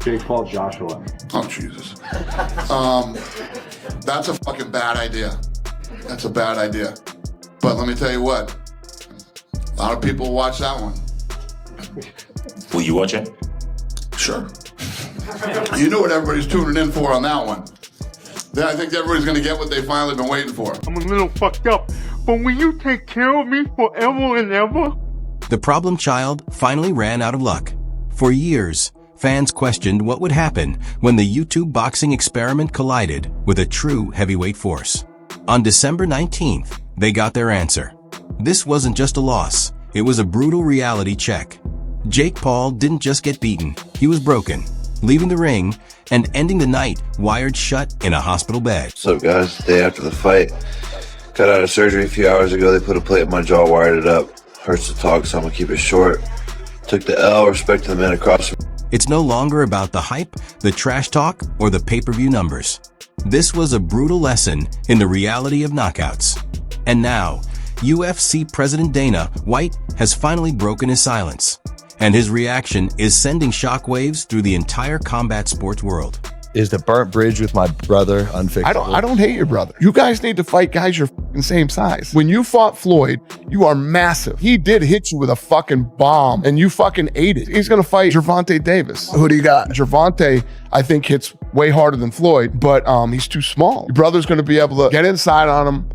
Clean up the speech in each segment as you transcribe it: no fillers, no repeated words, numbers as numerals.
Jake Paul Joshua. Oh, Jesus. That's a fucking bad idea. That's a bad idea. But let me tell you what. A lot of people watch that one. Will you watch it? Sure. You know what everybody's tuning in for on that one. Then I think everybody's going to get what they've finally been waiting for. I'm a little fucked up, but will you take care of me forever and ever? The problem child finally ran out of luck. For years, fans questioned what would happen when the YouTube boxing experiment collided with a true heavyweight force. On December 19th, they got their answer. This wasn't just a loss, it was a brutal reality check. Jake Paul didn't just get beaten, he was broken, leaving the ring and ending the night wired shut in a hospital bed. What's up, guys? Day after the fight. Got out of surgery a few hours ago. They put a plate in my jaw, wired it up. Hurts to talk, so I'm gonna keep it short. Took the L, respect to the men across from me. It's no longer about the hype, the trash talk, or the pay-per-view numbers. This was a brutal lesson in the reality of knockouts. And now, UFC President Dana White has finally broken his silence. And his reaction is sending shockwaves through the entire combat sports world. Is the burnt bridge with my brother unfixable? I don't hate your brother. You guys need to fight guys your fucking same size. When you fought Floyd, you are massive. He did hit you with a fucking bomb and you fucking ate it. He's gonna fight Gervonta Davis. Who do you got? Gervonta, I think, hits way harder than Floyd, but he's too small. Your brother's gonna be able to get inside on him,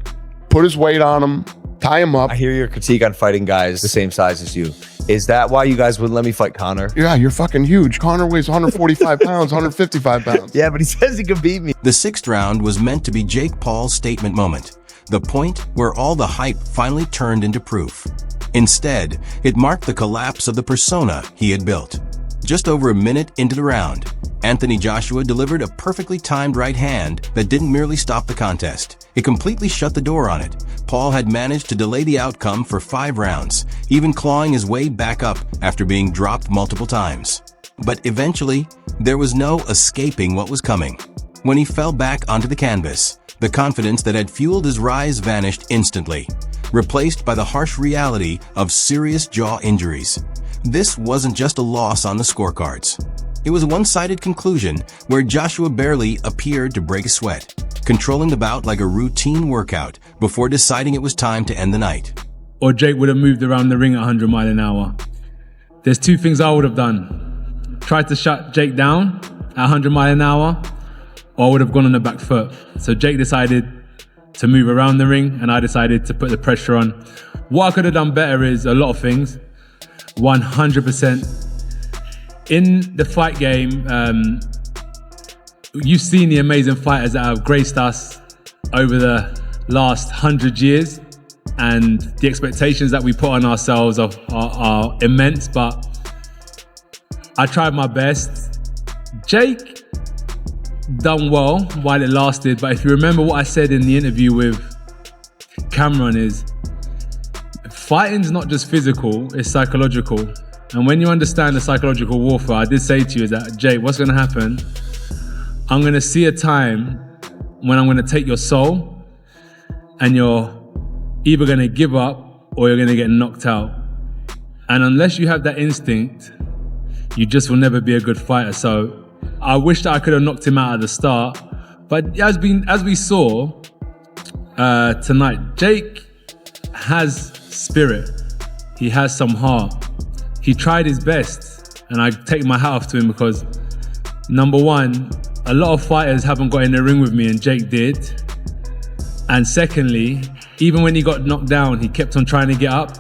put his weight on him, tie him up. I hear your critique on fighting guys the same size as you. Is that why you guys wouldn't let me fight Connor? Yeah, you're fucking huge. Connor weighs 145 pounds, 155 pounds. Yeah, but he says he can beat me. The sixth round was meant to be Jake Paul's statement moment, the point where all the hype finally turned into proof. Instead, it marked the collapse of the persona he had built. Just over a minute into the round, Anthony Joshua delivered a perfectly timed right hand that didn't merely stop the contest. It completely shut the door on it. Paul had managed to delay the outcome for 5 rounds, even clawing his way back up after being dropped multiple times. But eventually, there was no escaping what was coming. When he fell back onto the canvas, the confidence that had fueled his rise vanished instantly, replaced by the harsh reality of serious jaw injuries. This wasn't just a loss on the scorecards. It was a one-sided conclusion where Joshua barely appeared to break a sweat, controlling the bout like a routine workout before deciding it was time to end the night. Or Jake would have moved around the ring at 100 miles an hour. There's 2 things I would have done. Tried to shut Jake down at 100 miles an hour, or I would have gone on the back foot. So Jake decided to move around the ring and I decided to put the pressure on. What I could have done better is a lot of things. 100%. In the fight game, you've seen the amazing fighters that have graced us over the last 100 years, and the expectations that we put on ourselves are immense, but I tried my best. Jake done well while it lasted, but if you remember what I said in the interview with Cameron is, fighting's not just physical, it's psychological. And when you understand the psychological warfare, I did say to you that, Jake, what's gonna happen? I'm gonna see a time when I'm gonna take your soul and you're either gonna give up or you're gonna get knocked out. And unless you have that instinct, you just will never be a good fighter. So I wish that I could have knocked him out at the start. But as we saw tonight, Jake has spirit. He has some heart. He tried his best, and I take my hat off to him because, number one, a lot of fighters haven't got in the ring with me, and Jake did. And secondly, even when he got knocked down, he kept on trying to get up,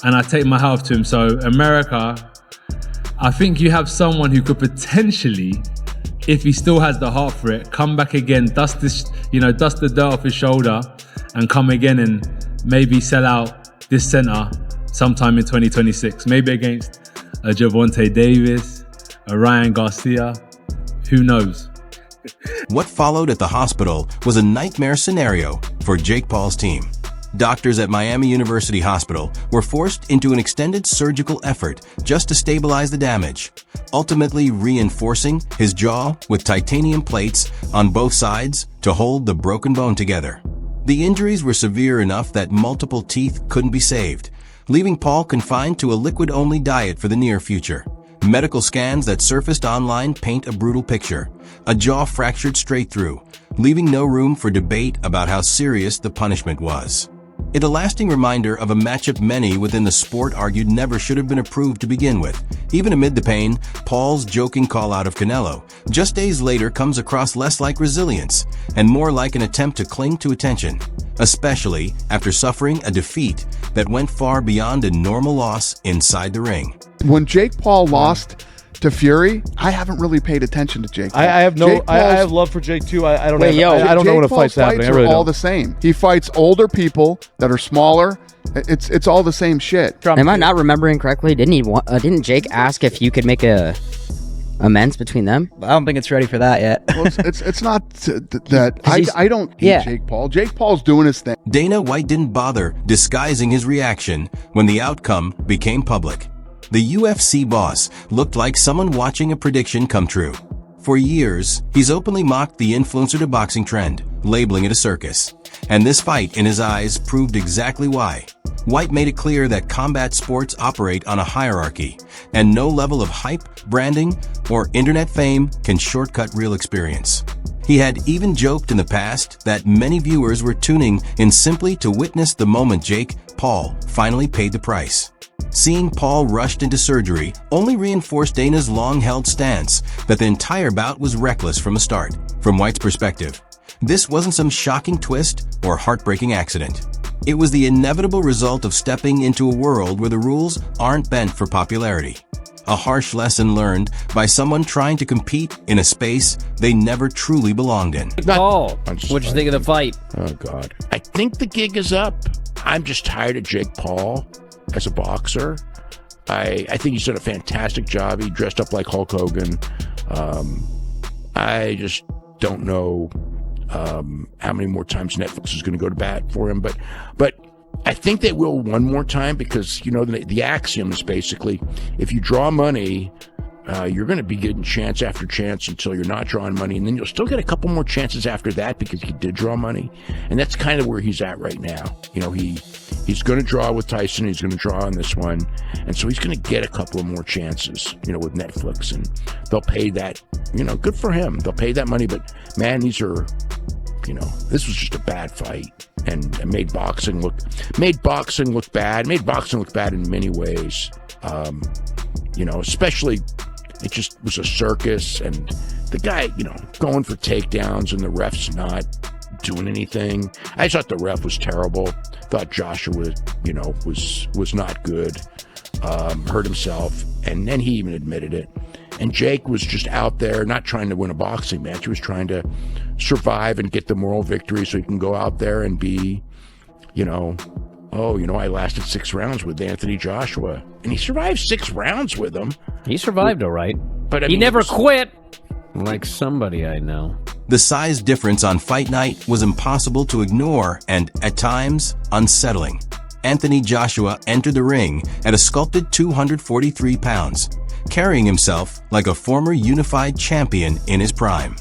and I take my hat off to him. So America, I think you have someone who could potentially, if he still has the heart for it, come back again, dust the dirt off his shoulder, and come again and maybe sell out this center sometime in 2026, maybe against a Gervonta Davis, a Ryan Garcia, who knows? What followed at the hospital was a nightmare scenario for Jake Paul's team. Doctors at Miami University Hospital were forced into an extended surgical effort just to stabilize the damage, ultimately reinforcing his jaw with titanium plates on both sides to hold the broken bone together. The injuries were severe enough that multiple teeth couldn't be saved, leaving Paul confined to a liquid-only diet for the near future. Medical scans that surfaced online paint a brutal picture. A jaw fractured straight through, leaving no room for debate about how serious the punishment was. It a lasting reminder of a matchup many within the sport argued never should have been approved to begin with. Even amid the pain, Paul's joking call-out of Canelo just days later comes across less like resilience and more like an attempt to cling to attention, especially after suffering a defeat that went far beyond a normal loss inside the ring. When Jake Paul lost to Fury, I haven't really paid attention to Jake Paul. I have love for Jake too. I don't know. I don't know when a fight's happening. I really all don't. the same. He fights older people that are smaller. It's all the same shit. Am I not remembering correctly? Didn't Jake ask if you could make a amends between them? I don't think it's ready for that yet. Well, it's not that I don't hate Jake Paul. Jake Paul's doing his thing. Dana White didn't bother disguising his reaction when the outcome became public. The UFC boss looked like someone watching a prediction come true. For years, he's openly mocked the influencer to boxing trend, labeling it a circus. And this fight, in his eyes, proved exactly why. White made it clear that combat sports operate on a hierarchy, and no level of hype, branding, or internet fame can shortcut real experience. He had even joked in the past that many viewers were tuning in simply to witness the moment Jake Paul finally paid the price. Seeing Paul rushed into surgery only reinforced Dana's long-held stance that the entire bout was reckless from the start. From White's perspective, this wasn't some shocking twist or heartbreaking accident. It was the inevitable result of stepping into a world where the rules aren't bent for popularity. A harsh lesson learned by someone trying to compete in a space they never truly belonged in. Paul, what'd you think of the fight? Oh, God. I think the gig is up. I'm just tired of Jake Paul as a boxer. I think he's done a fantastic job. He dressed up like Hulk Hogan. I just don't know how many more times Netflix is going to go to bat for him, but I think they will one more time because, you know, the axiom is basically if you draw money, you're going to be getting chance after chance until you're not drawing money, and then you'll still get a couple more chances after that because he did draw money, and that's kind of where he's at right now. You know, he's going to draw with Tyson, he's going to draw on this one, and so he's going to get a couple of more chances, you know, with Netflix, and they'll pay that, you know, good for him. They'll pay that money, but man, these are, you know, this was just a bad fight, and made boxing look bad, made boxing look bad in many ways. You know, especially it just was a circus, and the guy, you know, going for takedowns and the ref's not doing anything. I thought the ref was terrible. Thought Joshua, you know, was not good. Hurt himself, and then he even admitted it. And Jake was just out there not trying to win a boxing match. He was trying to survive and get the moral victory so he can go out there and be, you know, oh, you know, I lasted 6 rounds with Anthony Joshua. And he survived 6 rounds with him. He survived all right. But I he mean, never quit. Like somebody I know. The size difference on fight night was impossible to ignore and, at times, unsettling. Anthony Joshua entered the ring at a sculpted 243 pounds, carrying himself like a former unified champion in his prime.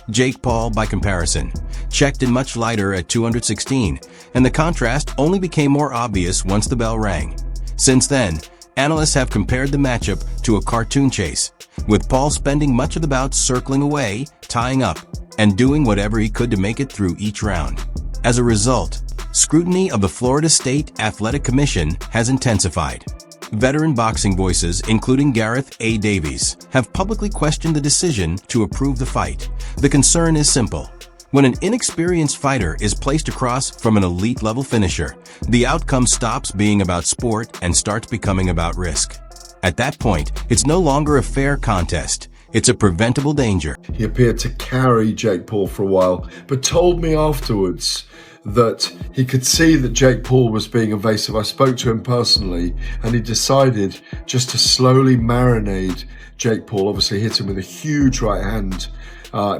Jake Paul, by comparison, checked in much lighter at 216, and the contrast only became more obvious once the bell rang. Since then, analysts have compared the matchup to a cartoon chase, with Paul spending much of the bout circling away, tying up, and doing whatever he could to make it through each round. As a result, scrutiny of the Florida State Athletic Commission has intensified. Veteran boxing voices, including Gareth A. Davies, have publicly questioned the decision to approve the fight. The concern is simple. When an inexperienced fighter is placed across from an elite-level finisher, the outcome stops being about sport and starts becoming about risk. At that point, it's no longer a fair contest. It's a preventable danger. He appeared to carry Jake Paul for a while, but told me afterwards that he could see that Jake Paul was being evasive. I spoke to him personally, and he decided just to slowly marinate Jake Paul. Obviously hit him with a huge right hand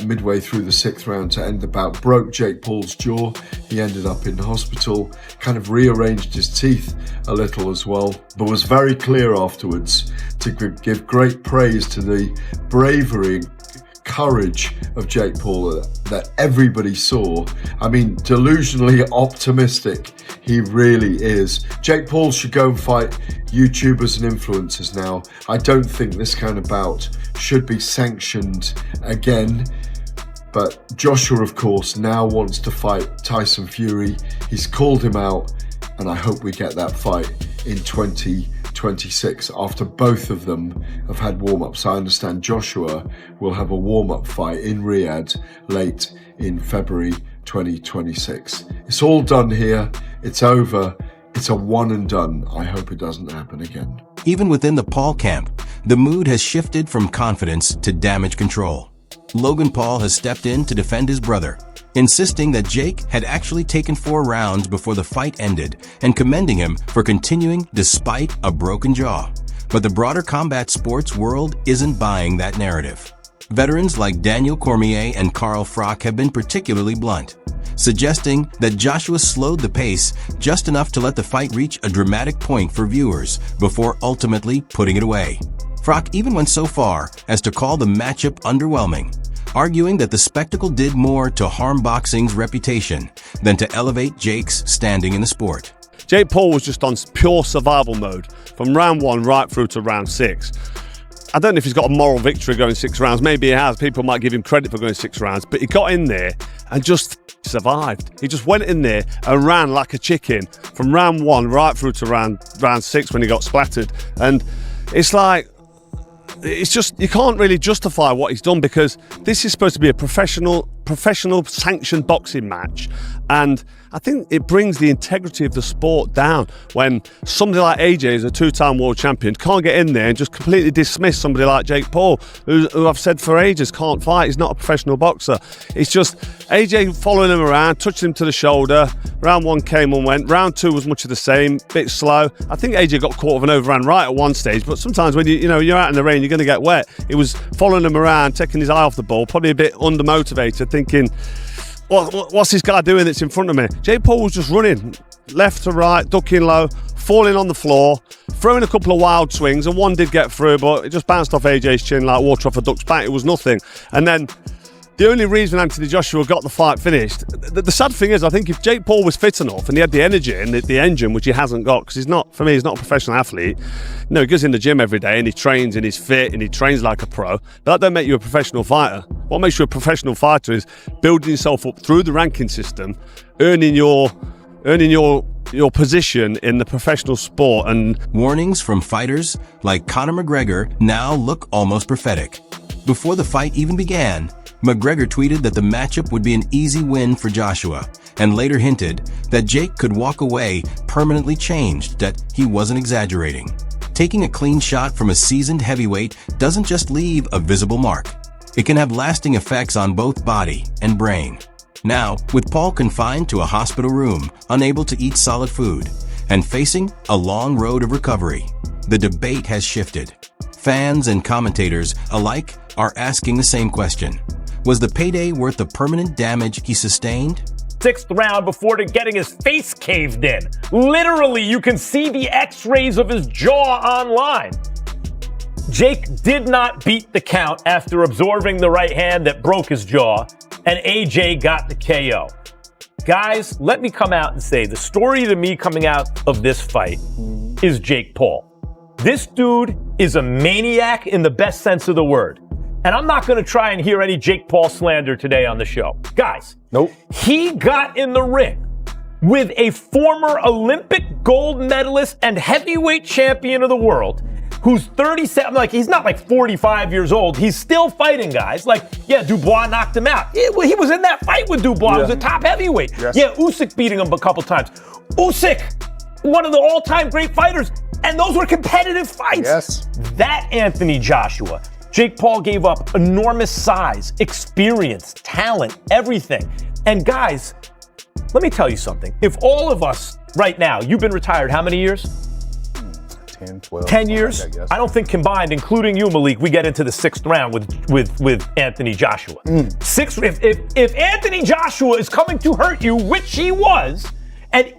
midway through the 6th round to end the bout. Broke Jake Paul's jaw. He ended up in hospital, kind of rearranged his teeth a little as well, but was very clear afterwards to give great praise to the bravery, courage of Jake Paul that everybody saw. I mean, delusionally optimistic he really is. Jake Paul should go and fight YouTubers and influencers now. I don't think this kind of bout should be sanctioned again. But Joshua, of course, now wants to fight Tyson Fury. He's called him out, and I hope we get that fight in 2026 after both of them have had warm-ups. I understand Joshua will have a warm-up fight in Riyadh late in February 2026. It's all done here. It's over. It's a one and done. I hope it doesn't happen again. Even within the Paul camp, the mood has shifted from confidence to damage control. Logan Paul has stepped in to defend his brother, insisting that Jake had actually taken 4 rounds before the fight ended and commending him for continuing despite a broken jaw. But the broader combat sports world isn't buying that narrative. Veterans like Daniel Cormier and Carl Froch have been particularly blunt, suggesting that Joshua slowed the pace just enough to let the fight reach a dramatic point for viewers before ultimately putting it away. Froch even went so far as to call the matchup underwhelming, arguing that the spectacle did more to harm boxing's reputation than to elevate Jake's standing in the sport. Jake Paul was just on pure survival mode from round 1 right through to round 6. I don't know if he's got a moral victory going 6 rounds. Maybe he has. People might give him credit for going 6 rounds. But he got in there and just survived. He just went in there and ran like a chicken from round 1 right through to round 6 when he got splattered. And it's like, it's just, you can't really justify what he's done because this is supposed to be a professional sanctioned boxing match, and I think it brings the integrity of the sport down when somebody like AJ is a 2-time world champion, can't get in there and just completely dismiss somebody like Jake Paul, who I've said for ages can't fight. He's not a professional boxer. It's just AJ following him around, touching him to the shoulder. Round 1 came and went. Round 2 was much of the same, bit slow. I think AJ got caught with an overhand right at one stage, but sometimes when you're out in the rain, you're going to get wet. He was following him around, taking his eye off the ball, probably a bit undermotivated, thinking, what's this guy doing that's in front of me? Jake Paul was just running left to right, ducking low, falling on the floor, throwing a couple of wild swings, and one did get through, but it just bounced off AJ's chin like water off a duck's back. It was nothing. And then the only reason Anthony Joshua got the fight finished, the sad thing is, I think if Jake Paul was fit enough and he had the energy and the engine, which he hasn't got, because he's not a professional athlete. No, he goes in the gym every day and he trains and he's fit and he trains like a pro. But that don't make you a professional fighter. What makes you a professional fighter is building yourself up through the ranking system, earning your position in the professional sport. And warnings from fighters like Conor McGregor now look almost prophetic. Before the fight even began, McGregor tweeted that the matchup would be an easy win for Joshua, and later hinted that Jake could walk away permanently changed, that he wasn't exaggerating. Taking a clean shot from a seasoned heavyweight doesn't just leave a visible mark. It can have lasting effects on both body and brain. Now, with Paul confined to a hospital room, unable to eat solid food, and facing a long road of recovery, the debate has shifted. Fans and commentators alike are asking the same question. Was the payday worth the permanent damage he sustained? 6th round before getting his face caved in. Literally, you can see the x-rays of his jaw online. Jake did not beat the count after absorbing the right hand that broke his jaw, and AJ got the KO. Guys, let me come out and say the story to me coming out of this fight is Jake Paul. This dude is a maniac in the best sense of the word. And I'm not going to try and hear any Jake Paul slander today on the show. Guys, nope. He got in the ring with a former Olympic gold medalist and heavyweight champion of the world who's 37, he's not 45 years old. He's still fighting, guys. Dubois knocked him out. He was in that fight with Dubois. He was a top heavyweight. Yes. Yeah, Usyk beating him a couple times. Usyk, one of the all-time great fighters, and those were competitive fights. Yes. That Anthony Joshua. Jake Paul gave up enormous size, experience, talent, everything. And guys, let me tell you something. If all of us right now, you've been retired how many years? 10, 12. 10 years? I don't think combined, including you, Malik, we get into the 6th round with Anthony Joshua. If Anthony Joshua is coming to hurt you, which he was, and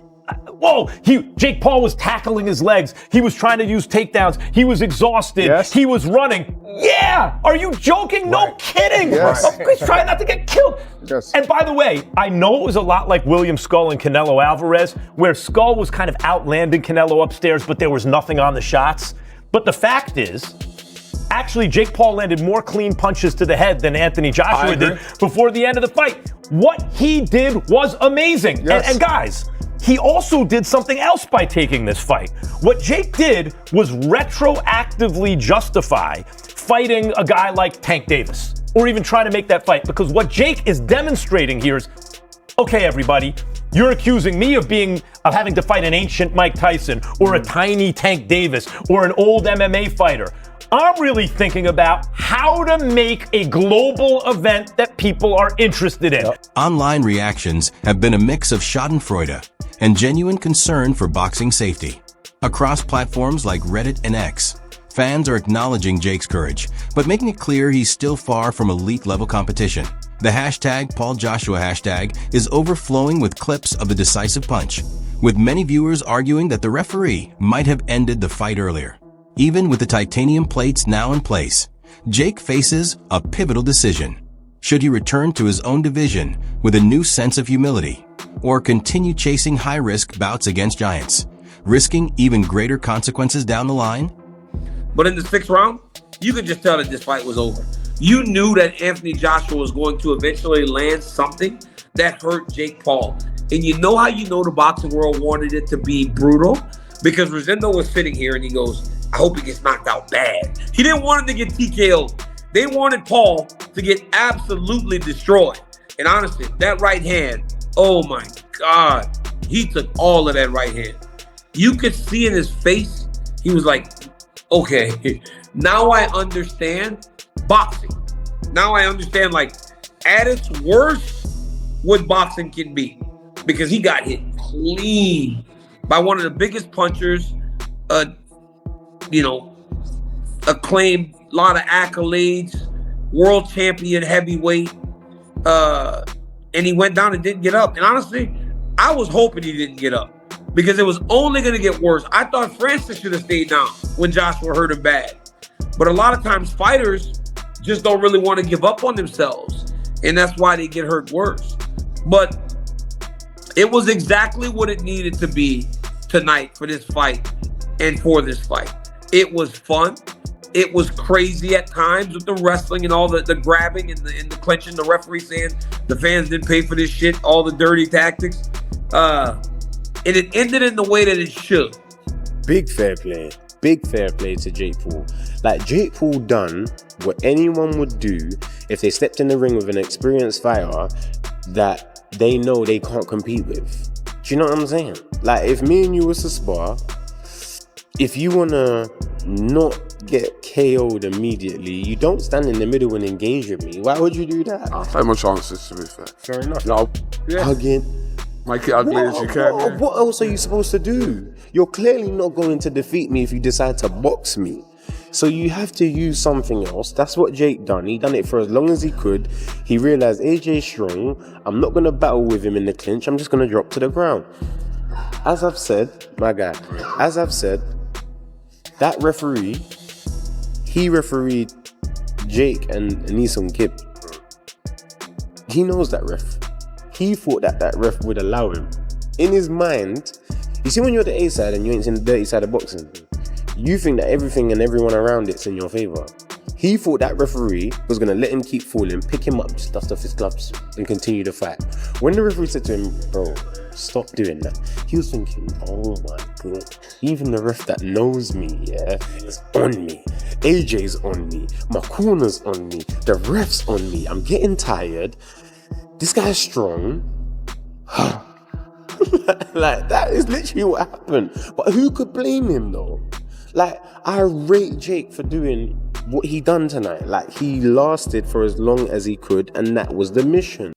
Whoa, Jake Paul was tackling his legs. He was trying to use takedowns. He was exhausted. Yes. He was running. Yeah! Are you joking? No kidding. Yes. He's trying not to get killed. Yes. And by the way, I know it was a lot like William Skull and Canelo Alvarez, where Skull was kind of outlanding Canelo upstairs, but there was nothing on the shots. But the fact is, actually, Jake Paul landed more clean punches to the head than Anthony Joshua did before the end of the fight. What he did was amazing. Yes. And guys, he also did something else by taking this fight. What Jake did was retroactively justify fighting a guy like Tank Davis, or even trying to make that fight. Because what Jake is demonstrating here is, okay, everybody, you're accusing me of having to fight an ancient Mike Tyson, or a tiny Tank Davis, or an old MMA fighter. I'm really thinking about how to make a global event that people are interested in. Online reactions have been a mix of schadenfreude and genuine concern for boxing safety. Across platforms like Reddit and X, fans are acknowledging Jake's courage, but making it clear he's still far from elite-level competition. The hashtag #PaulJoshua hashtag is overflowing with clips of the decisive punch, with many viewers arguing that the referee might have ended the fight earlier. Even with the titanium plates now in place, Jake faces a pivotal decision. Should he return to his own division with a new sense of humility, or continue chasing high-risk bouts against giants, risking even greater consequences down the line? But in the 6th round, you could just tell that this fight was over. You knew that Anthony Joshua was going to eventually land something that hurt Jake Paul. And you know how you know the boxing world wanted it to be brutal? Because Rosendo was sitting here and he goes, I hope he gets knocked out bad. He didn't want him to get TKO'd. They wanted Paul to get absolutely destroyed. And honestly, that right hand, oh my God, he took all of that right hand. You could see in his face, he was like, okay, now I understand boxing. Now I understand, like, at its worst, what boxing can be. Because he got hit clean by one of the biggest punchers, acclaimed, a lot of accolades, world champion heavyweight, and he went down and didn't get up. And honestly, I was hoping he didn't get up because it was only going to get worse. I thought Francis should have stayed down when Joshua hurt him bad. But a lot of times fighters just don't really want to give up on themselves, and that's why they get hurt worse. But it was exactly what it needed to be tonight for this fight and for this fight. It was fun. It was crazy at times with the wrestling and all the grabbing and the clenching. The referee saying the fans didn't pay for this shit, all the dirty tactics. And it ended in the way that it should. Big fair play. Big fair play to Jake Paul. Like, Jake Paul done what anyone would do if they stepped in the ring with an experienced fighter that they know they can't compete with. Do you know what I'm saying? Like, if me and you was to spar, if you want to not get KO'd immediately, you don't stand in the middle and engage with me. Why would you do that? I'll take my chances, to be fair. Fair enough. No, yeah. Hugging. Make it ugly as you can. What else are you supposed to do? You're clearly not going to defeat me if you decide to box me. So you have to use something else. That's what Jake done. He done it for as long as he could. He realized AJ's strong. I'm not going to battle with him in the clinch. I'm just going to drop to the ground. As I've said, my guy, as I've said, that referee, he refereed Jake and Anisong Kip. He knows that ref. He thought that ref would allow him. In his mind, you see when you're the A side and you ain't seen the dirty side of boxing, you think that everything and everyone around it's in your favor. He thought that referee was going to let him keep falling, pick him up, just dust off his gloves and continue the fight. When the referee said to him, bro, stop doing that, he was thinking, oh my God, even the ref that knows me, yeah, is on me. AJ's on me. My corner's on me. The ref's on me. I'm getting tired. This guy's strong. Like, that is literally what happened. But who could blame him though? Like, I rate Jake for doing what he done tonight. Like, he lasted for as long as he could, and that was the mission.